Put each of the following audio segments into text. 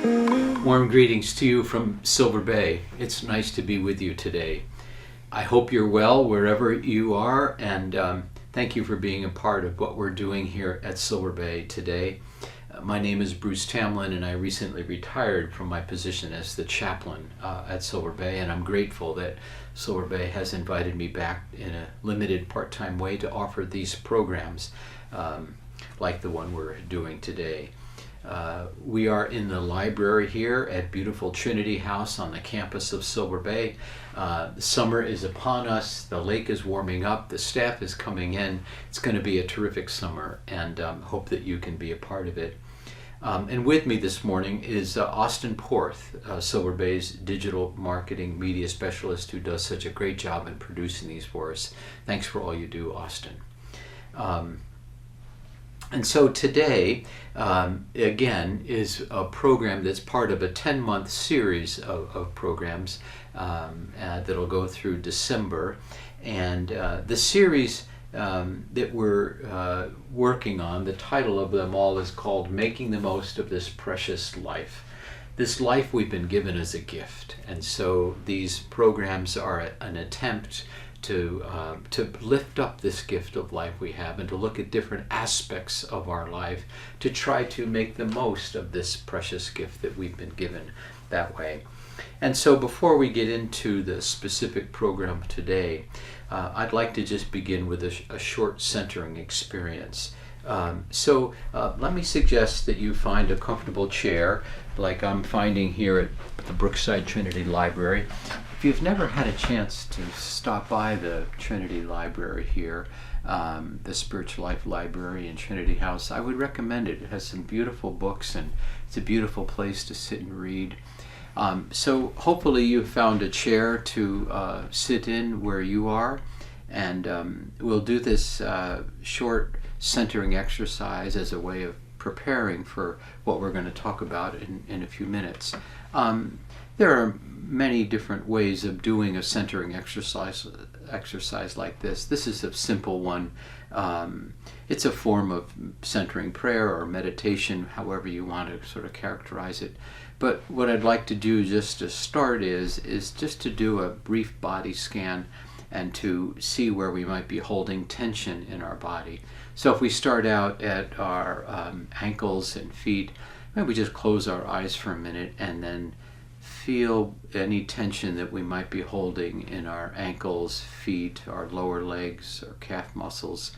Warm greetings to you from Silver Bay. It's nice to be with you today. I hope you're well wherever you are, and thank you for being a part of what we're doing here at Silver Bay today. My name is Bruce Tamlyn, and I recently retired from my position as the chaplain at Silver Bay, and I'm grateful that Silver Bay has invited me back in a limited part-time way to offer these programs like the one we're doing today. We are in the library here at beautiful Trinity House on the campus of Silver Bay. Summer is upon us, the lake is warming up, the staff is coming in. It's going to be a terrific summer, and hope that you can be a part of it. And with me this morning is Austin Porth, Silver Bay's digital marketing media specialist, who does such a great job in producing these for us. Thanks for all you do, Austin. And so today, again, is a program that's part of a 10-month series of programs that'll go through December. And the series that we're working on, the title of them all is called Making the Most of This Precious Life. This life we've been given as a gift. And so these programs are an attempt to lift up this gift of life we have and to look at different aspects of our life to try to make the most of this precious gift that we've been given that way. And so before we get into the specific program today, I'd like to just begin with a short centering experience. So let me suggest that you find a comfortable chair like I'm finding here at the Brookside Trinity Library. If you've never had a chance to stop by the Trinity Library here, the Spiritual Life Library in Trinity House, I would recommend it. It has some beautiful books, and it's a beautiful place to sit and read. So hopefully you've found a chair to sit in where you are, and we'll do this short centering exercise as a way of preparing for what we're going to talk about in a few minutes. There are many different ways of doing a centering exercise like this. This is a simple one. It's a form of centering prayer or meditation, however you want to sort of characterize it. But what I'd like to do just to start is just to do a brief body scan and to see where we might be holding tension in our body. So if we start out at our ankles and feet, maybe just close our eyes for a minute and then feel any tension that we might be holding in our ankles, feet, our lower legs, or calf muscles.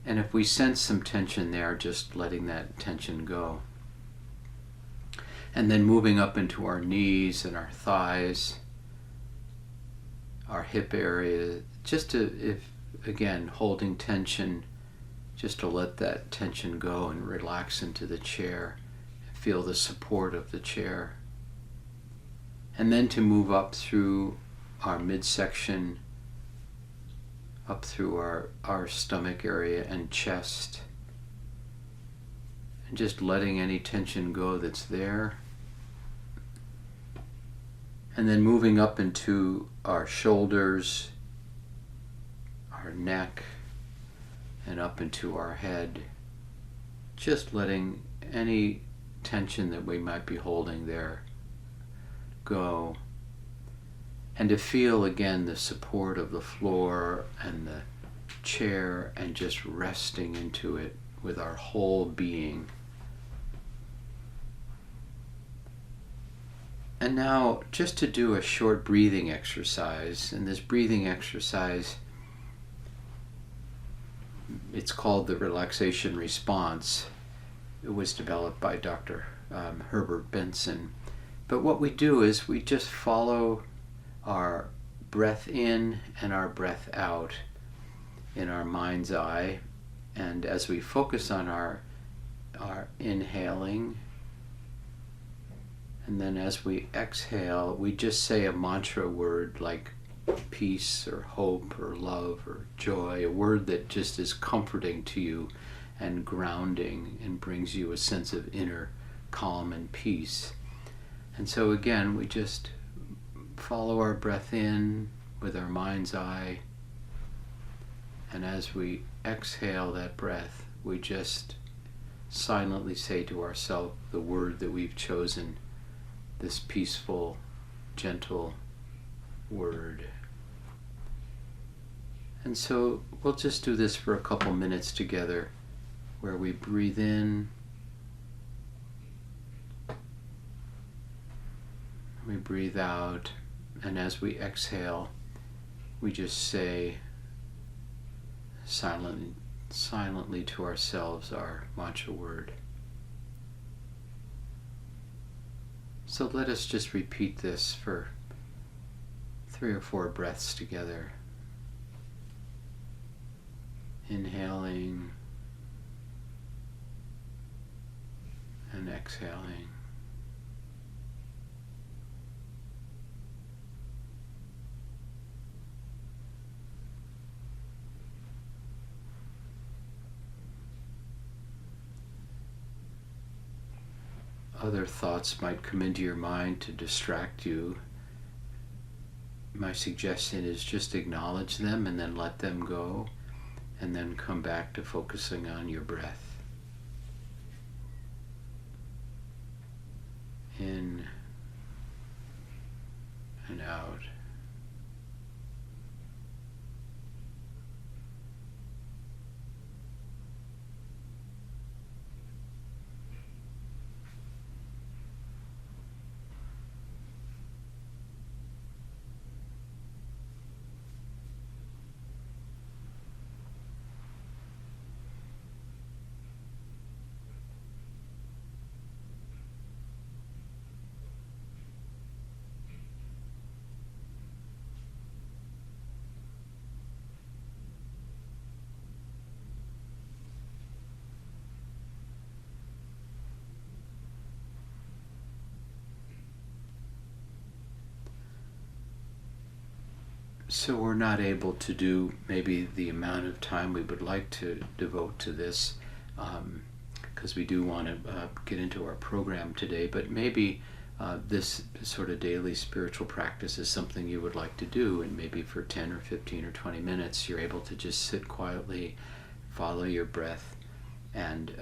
And if we sense some tension there, just letting that tension go. And then moving up into our knees and our thighs, our hip area, just to, if again, holding tension, just to let that tension go and relax into the chair. Feel the support of the chair. And then to move up through our midsection, up through our stomach area and chest, and just letting any tension go that's there. And then moving up into our shoulders, our neck, and up into our head, just letting any tension that we might be holding there go, and to feel again the support of the floor and the chair, and just resting into it with our whole being. And now just to do a short breathing exercise, and this breathing exercise, it's called the relaxation response. It was developed by Dr. Herbert Benson. But what we do is we just follow our breath in and our breath out in our mind's eye. And as we focus on our inhaling, and then as we exhale, we just say a mantra word like peace or hope or love or joy, a word that just is comforting to you and grounding and brings you a sense of inner calm and peace. And so again, we just follow our breath in with our mind's eye, and as we exhale that breath, we just silently say to ourselves the word that we've chosen, this peaceful, gentle word. And so we'll just do this for a couple minutes together, where we breathe in, we breathe out, and as we exhale, we just say silently to ourselves our mantra word. So let us just repeat this for 3 or 4 breaths together. Inhaling and exhaling. Other thoughts might come into your mind to distract you. My suggestion is just acknowledge them and then let them go, and then come back to focusing on your breath. In and out. So we're not able to do maybe the amount of time we would like to devote to this, because we do want to get into our program today, but maybe this sort of daily spiritual practice is something you would like to do, and maybe for 10 or 15 or 20 minutes you're able to just sit quietly, follow your breath, and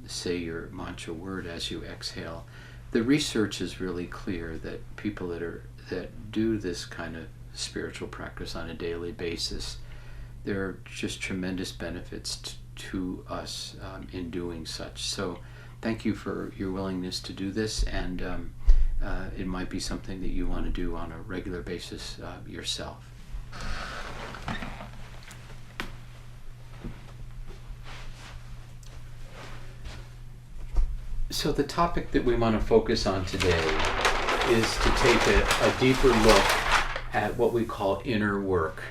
say your mantra word as you exhale. The research is really clear that people that do this kind of spiritual practice on a daily basis, there are just tremendous benefits to us in doing such. So thank you for your willingness to do this, and it might be something that you want to do on a regular basis yourself. So the topic that we want to focus on today is to take a deeper look at what we call inner work.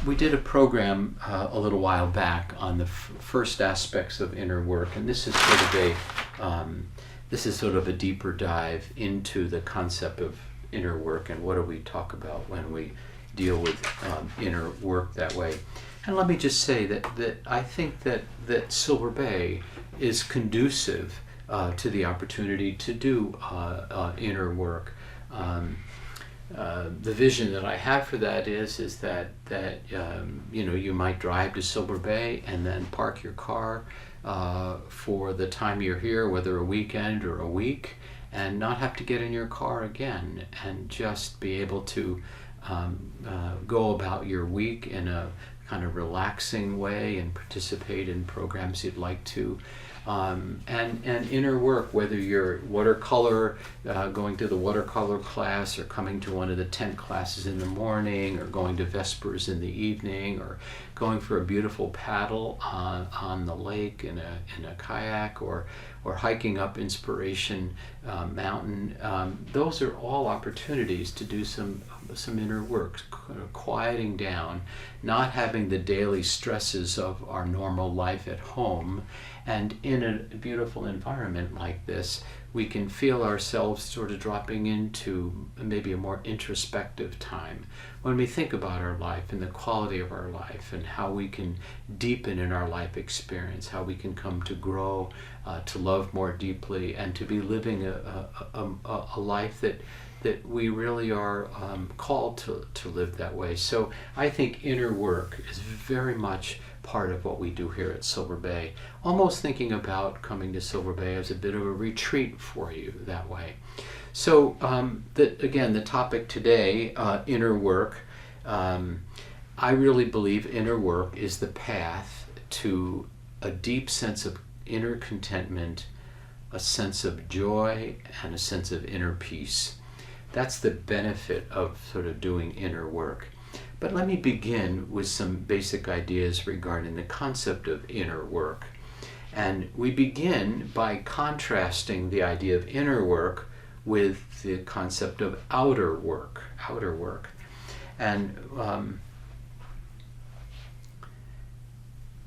We did a program a little while back on the first aspects of inner work, and this is sort of a deeper dive into the concept of inner work and what do we talk about when we deal with inner work that way. And let me just say that I think that Silver Bay is conducive to the opportunity to do inner work. The vision that I have for that is that you might drive to Silver Bay and then park your car for the time you're here, whether a weekend or a week, and not have to get in your car again, and just be able to go about your week in a kind of relaxing way and participate in programs you'd like to. And inner work, whether you're watercolor, going to the watercolor class, or coming to one of the tent classes in the morning, or going to Vespers in the evening, or going for a beautiful paddle on the lake in a kayak, or hiking up Inspiration Mountain. Those are all opportunities to do some inner work, quieting down, not having the daily stresses of our normal life at home. And in a beautiful environment like this, we can feel ourselves sort of dropping into maybe a more introspective time when we think about our life and the quality of our life and how we can deepen in our life experience, how we can come to grow, to love more deeply, and to be living a life that we really are called to live that way. So I think inner work is very much part of what we do here at Silver Bay. Almost thinking about coming to Silver Bay as a bit of a retreat for you that way. So again, the topic today, inner work. I really believe inner work is the path to a deep sense of inner contentment, a sense of joy, and a sense of inner peace. That's the benefit of sort of doing inner work. But let me begin with some basic ideas regarding the concept of inner work. And we begin by contrasting the idea of inner work with the concept of outer work. And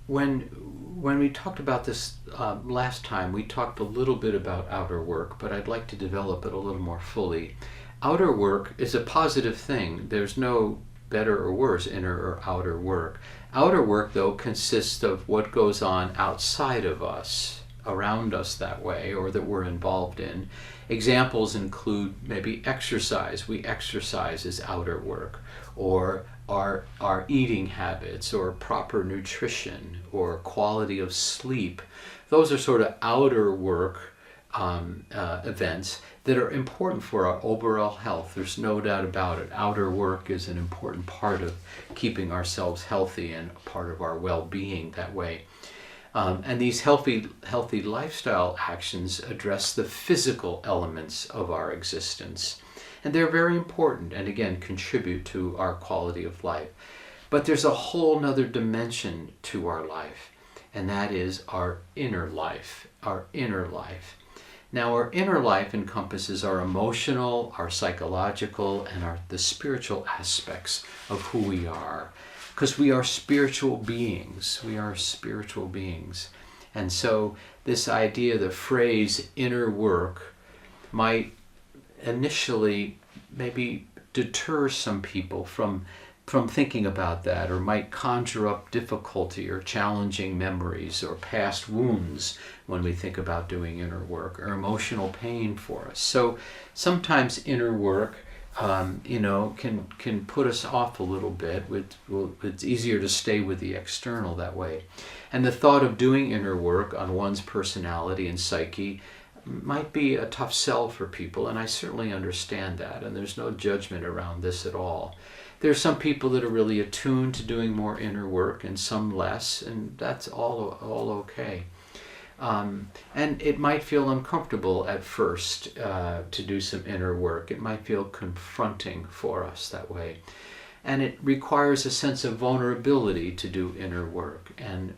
when we talked about this last time, we talked a little bit about outer work, but I'd like to develop it a little more fully. Outer work is a positive thing. There's no better or worse inner or outer work. Outer work, though, consists of what goes on outside of us, around us that way, or that we're involved in. Examples include maybe exercise. We exercise as outer work, or our eating habits, or proper nutrition, or quality of sleep. Those are sort of outer work events that are important for our overall health. There's no doubt about it. Outer work is an important part of keeping ourselves healthy and part of our well-being that way. And these healthy lifestyle actions address the physical elements of our existence. And they're very important and, again, contribute to our quality of life. But there's a whole nother dimension to our life, and that is our inner life. Now, our inner life encompasses our emotional, our psychological, and the spiritual aspects of who we are. Because we are spiritual beings. And so this idea, the phrase inner work, might initially maybe deter some people from thinking about that, or might conjure up difficulty or challenging memories or past wounds when we think about doing inner work, or emotional pain for us. So sometimes inner work can put us off a little bit. It's easier to stay with the external that way. And the thought of doing inner work on one's personality and psyche might be a tough sell for people, and I certainly understand that, and there's no judgment around this at all. There are some people that are really attuned to doing more inner work and some less, and that's all okay. And it might feel uncomfortable at first to do some inner work. It might feel confronting for us that way. And it requires a sense of vulnerability to do inner work, and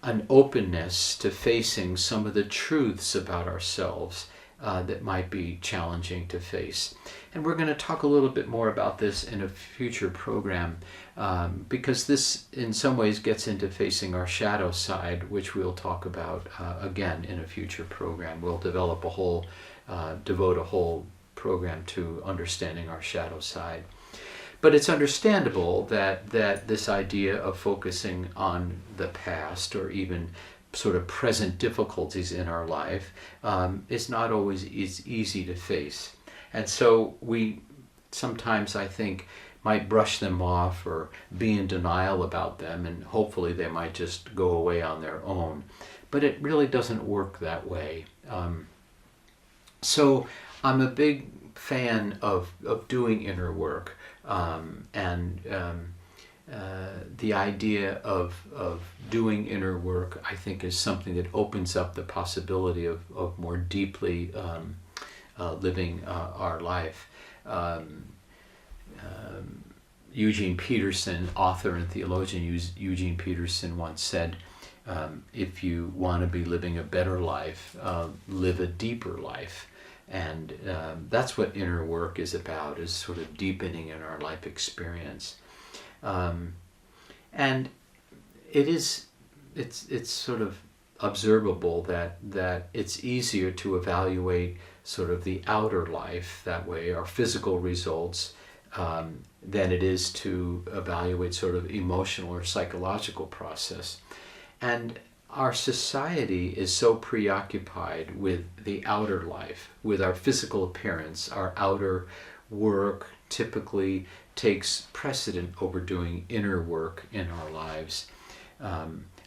an openness to facing some of the truths about ourselves that might be challenging to face. And we're going to talk a little bit more about this in a future program, because this in some ways gets into facing our shadow side, which we'll talk about again in a future program. We'll devote a whole program to understanding our shadow side. But it's understandable that this idea of focusing on the past, or even sort of present difficulties in our life, is not always easy to face. And so we sometimes, I think, might brush them off or be in denial about them, and hopefully they might just go away on their own. But it really doesn't work that way. So I'm a big fan of doing inner work. The idea of doing inner work, I think, is something that opens up the possibility of more deeply living our life. Eugene Peterson, author and theologian Eugene Peterson, once said, if you want to be living a better life, live a deeper life. And that's what inner work is about, is sort of deepening in our life experience. And it's sort of observable that it's easier to evaluate sort of the outer life that way, our physical results, than it is to evaluate sort of emotional or psychological process. And our society is so preoccupied with the outer life, with our physical appearance. Our outer work typically takes precedent over doing inner work in our lives.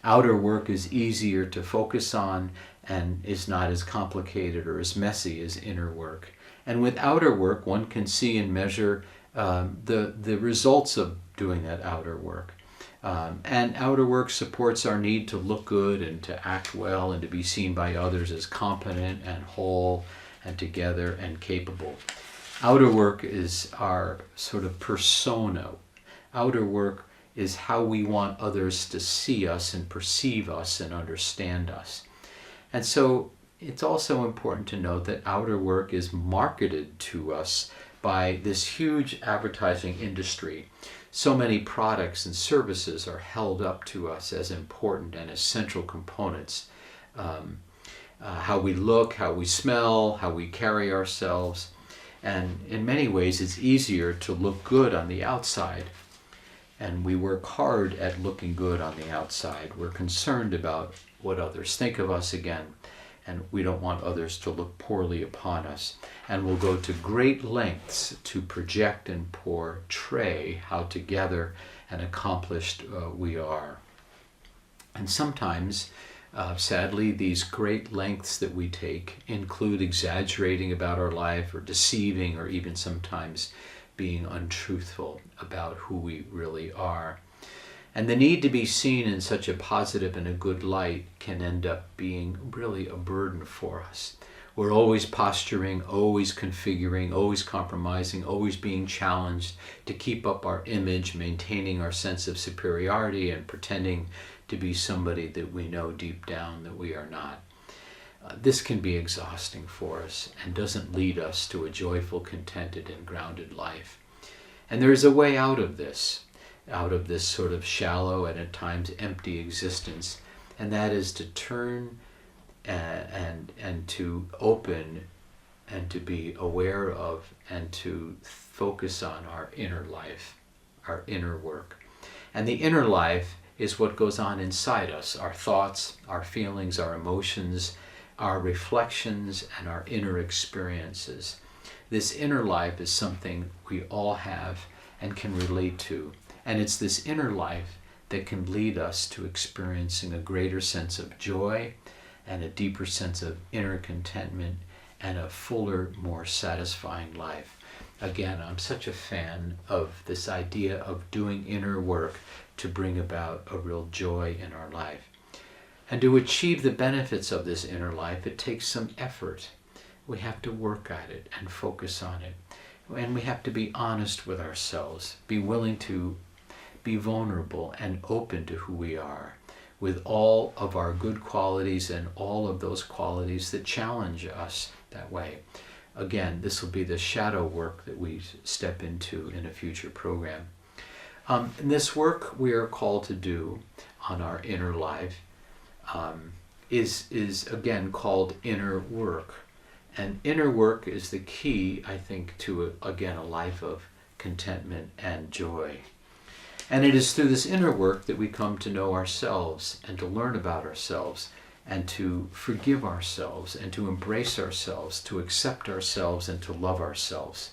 Outer work is easier to focus on and is not as complicated or as messy as inner work. And with outer work, one can see and measure the results of doing that outer work. And outer work supports our need to look good and to act well and to be seen by others as competent and whole and together and capable. Outer work is our sort of persona. Outer work is how we want others to see us and perceive us and understand us. And so it's also important to note that outer work is marketed to us by this huge advertising industry. So many products and services are held up to us as important and essential components. How we look, how we smell, how we carry ourselves. And in many ways, it's easier to look good on the outside. And we work hard at looking good on the outside. We're concerned about what others think of us again. And we don't want others to look poorly upon us. And we'll go to great lengths to project and portray how together and accomplished we are. And sometimes, sadly, these great lengths that we take include exaggerating about our life or deceiving or even sometimes being untruthful about who we really are. And the need to be seen in such a positive and a good light can end up being really a burden for us. We're always posturing, always configuring, always compromising, always being challenged to keep up our image, maintaining our sense of superiority and pretending to be somebody that we know deep down that we are not. This can be exhausting for us and doesn't lead us to a joyful, contented, and grounded life. And there is a way out of this sort of shallow and at times empty existence, and that is to turn and to open and to be aware of and to focus on our inner life, our inner work. And the inner life is what goes on inside us, our thoughts, our feelings, our emotions, our reflections, and our inner experiences. This inner life is something we all have and can relate to. And it's this inner life that can lead us to experiencing a greater sense of joy and a deeper sense of inner contentment and a fuller, more satisfying life. Again, I'm such a fan of this idea of doing inner work to bring about a real joy in our life. And to achieve the benefits of this inner life, it takes some effort. We have to work at it and focus on it. And we have to be honest with ourselves, be willing to be vulnerable and open to who we are, with all of our good qualities and all of those qualities that challenge us that way. Again, this will be the shadow work that we step into in a future program. And this work we are called to do on our inner life is again called inner work. And inner work is the key, I think, to, again, a life of contentment and joy. And it is through this inner work that we come to know ourselves and to learn about ourselves and to forgive ourselves and to embrace ourselves, to accept ourselves and to love ourselves.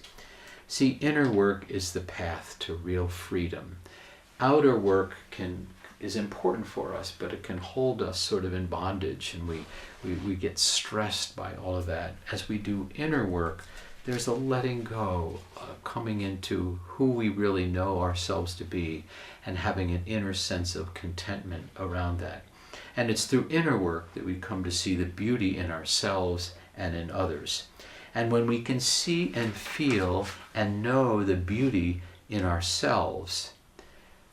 See, inner work is the path to real freedom. Outer work is important for us, but it can hold us sort of in bondage, and we get stressed by all of that. As we do inner work, there's a letting go, coming into who we really know ourselves to be and having an inner sense of contentment around that. And it's through inner work that we come to see the beauty in ourselves and in others. And when we can see and feel and know the beauty in ourselves,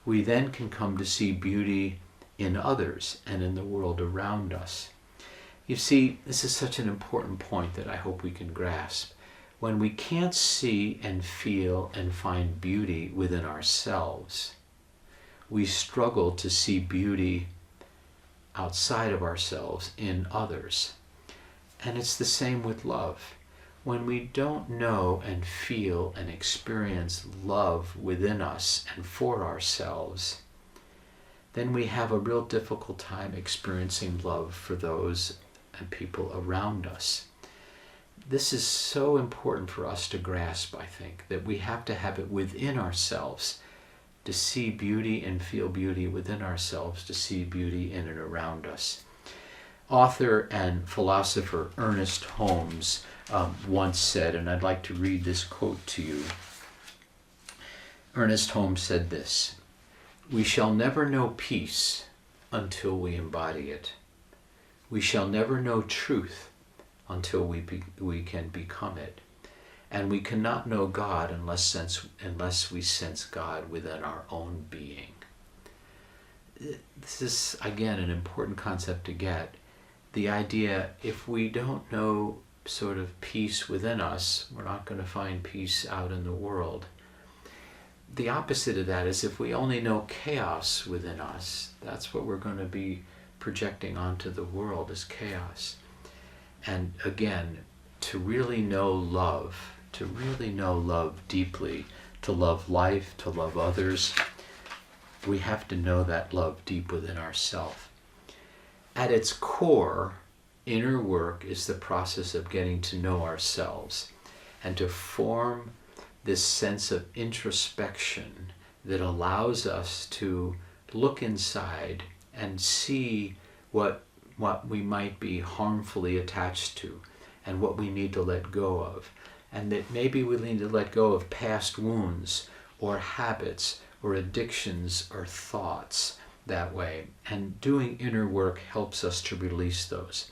we then can come to see beauty in others and in the world around us. You see, this is such an important point that I hope we can grasp. When we can't see and feel and find beauty within ourselves, we struggle to see beauty outside of ourselves in others. And it's the same with love. When we don't know and feel and experience love within us and for ourselves, then we have a real difficult time experiencing love for those and people around us. This is so important for us to grasp, I think, that we have to have it within ourselves to see beauty and feel beauty within ourselves, to see beauty in and around us. Author and philosopher Ernest Holmes once said, and I'd like to read this quote to you. Ernest Holmes said this: "We shall never know peace until we embody it. We shall never know truth until we can become it. And we cannot know God unless we sense God within our own being." This is, again, an important concept to get. The idea, if we don't know sort of peace within us, we're not going to find peace out in the world. The opposite of that is if we only know chaos within us, that's what we're going to be projecting onto the world as chaos. And again, to really know love deeply, to love life, to love others, we have to know that love deep within ourselves. At its core, inner work is the process of getting to know ourselves and to form this sense of introspection that allows us to look inside and see what we might be harmfully attached to and what we need to let go of. And that maybe we need to let go of past wounds or habits or addictions or thoughts that way. And doing inner work helps us to release those.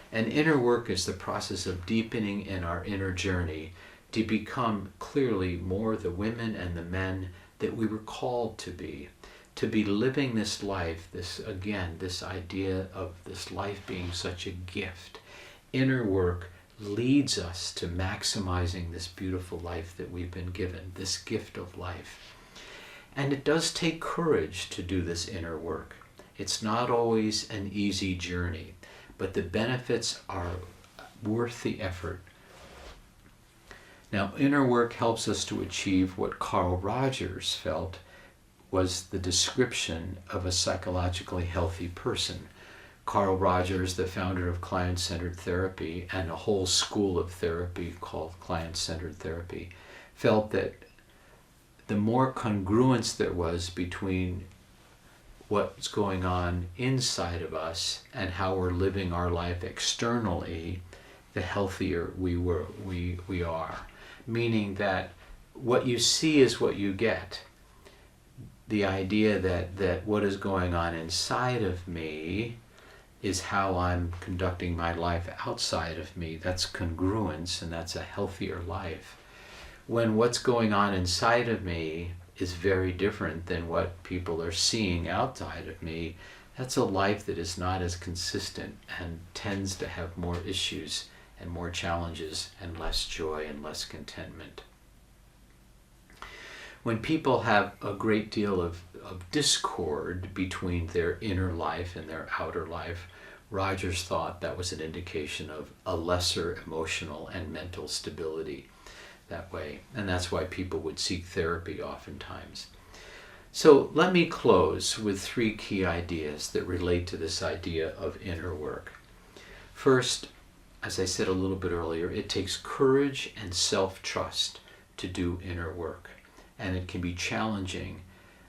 And inner work is the process of deepening in our inner journey to become clearly more the women and the men that we were called to be living this life, this idea of this life being such a gift. Inner work leads us to maximizing this beautiful life that we've been given, this gift of life. And it does take courage to do this inner work. It's not always an easy journey, but the benefits are worth the effort. Now, inner work helps us to achieve what Carl Rogers felt was the description of a psychologically healthy person. Carl Rogers, the founder of client-centered therapy and a whole school of therapy called client-centered therapy, felt that the more congruence there was between what's going on inside of us and how we're living our life externally, the healthier we are. Meaning that what you see is what you get. The idea that what is going on inside of me is how I'm conducting my life outside of me. That's congruence, and that's a healthier life. When what's going on inside of me is very different than what people are seeing outside of me, that's a life that is not as consistent and tends to have more issues and more challenges and less joy and less contentment. When people have a great deal of discord between their inner life and their outer life, Rogers thought that was an indication of a lesser emotional and mental stability that way. And that's why people would seek therapy oftentimes. So let me close with 3 key ideas that relate to this idea of inner work. First, as I said a little bit earlier, it takes courage and self-trust to do inner work. And it can be challenging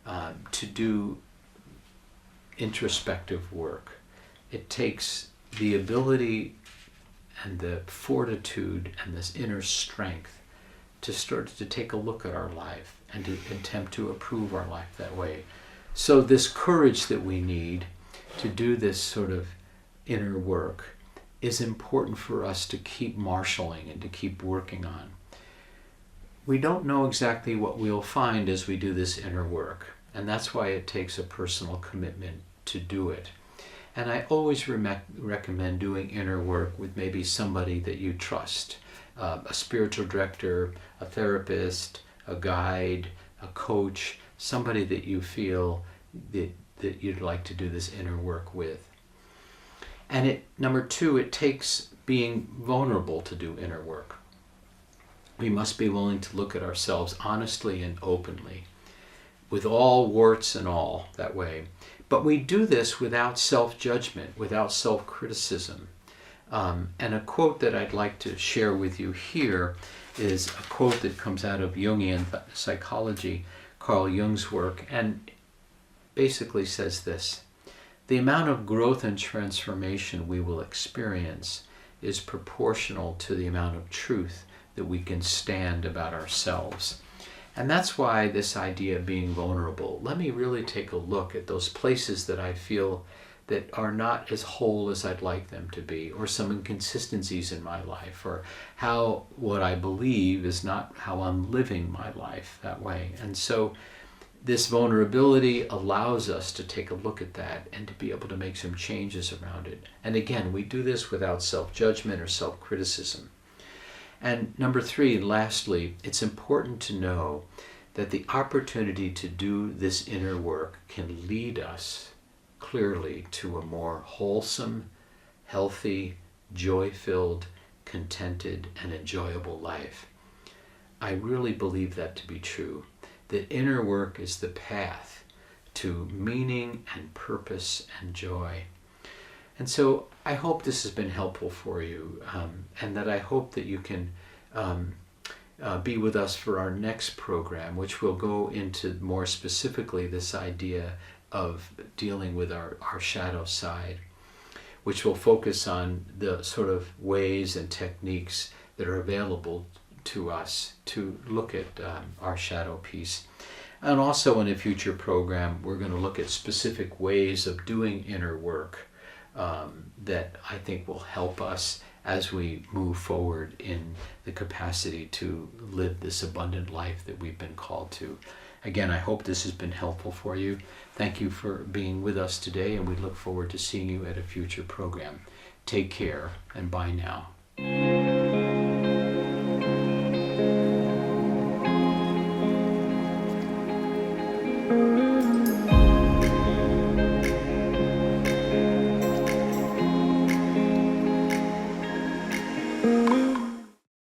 to do introspective work. It takes the ability and the fortitude and this inner strength to start to take a look at our life and to attempt to improve our life that way. So this courage that we need to do this sort of inner work is important for us to keep marshaling and to keep working on. We don't know exactly what we'll find as we do this inner work, and that's why it takes a personal commitment to do it. And I always recommend doing inner work with maybe somebody that you trust, a spiritual director, a therapist, a guide, a coach, somebody that you feel that you'd like to do this inner work with. And number 2, it takes being vulnerable to do inner work. We must be willing to look at ourselves honestly and openly, with all warts and all that way. But we do this without self-judgment, without self-criticism. And a quote that I'd like to share with you here is a quote that comes out of Jungian psychology Carl Jung's work, and basically says this: the amount of growth and transformation we will experience is proportional to the amount of truth that we can stand about ourselves. And that's why this idea of being vulnerable, let me really take a look at those places that I feel that are not as whole as I'd like them to be, or some inconsistencies in my life, or how what I believe is not how I'm living my life that way. And so this vulnerability allows us to take a look at that and to be able to make some changes around it. And again, we do this without self-judgment or self-criticism. And number 3, and lastly, it's important to know that the opportunity to do this inner work can lead us clearly to a more wholesome, healthy, joy-filled, contented, and enjoyable life. I really believe that to be true. That inner work is the path to meaning and purpose and joy. And so I hope this has been helpful for you, and that I hope that you can be with us for our next program, which will go into more specifically this idea of dealing with our shadow side, which will focus on the sort of ways and techniques that are available to us to look at our shadow piece. And also in a future program, we're going to look at specific ways of doing inner work that I think will help us as we move forward in the capacity to live this abundant life that we've been called to. Again, I hope this has been helpful for you. Thank you for being with us today, and we look forward to seeing you at a future program. Take care, and bye now.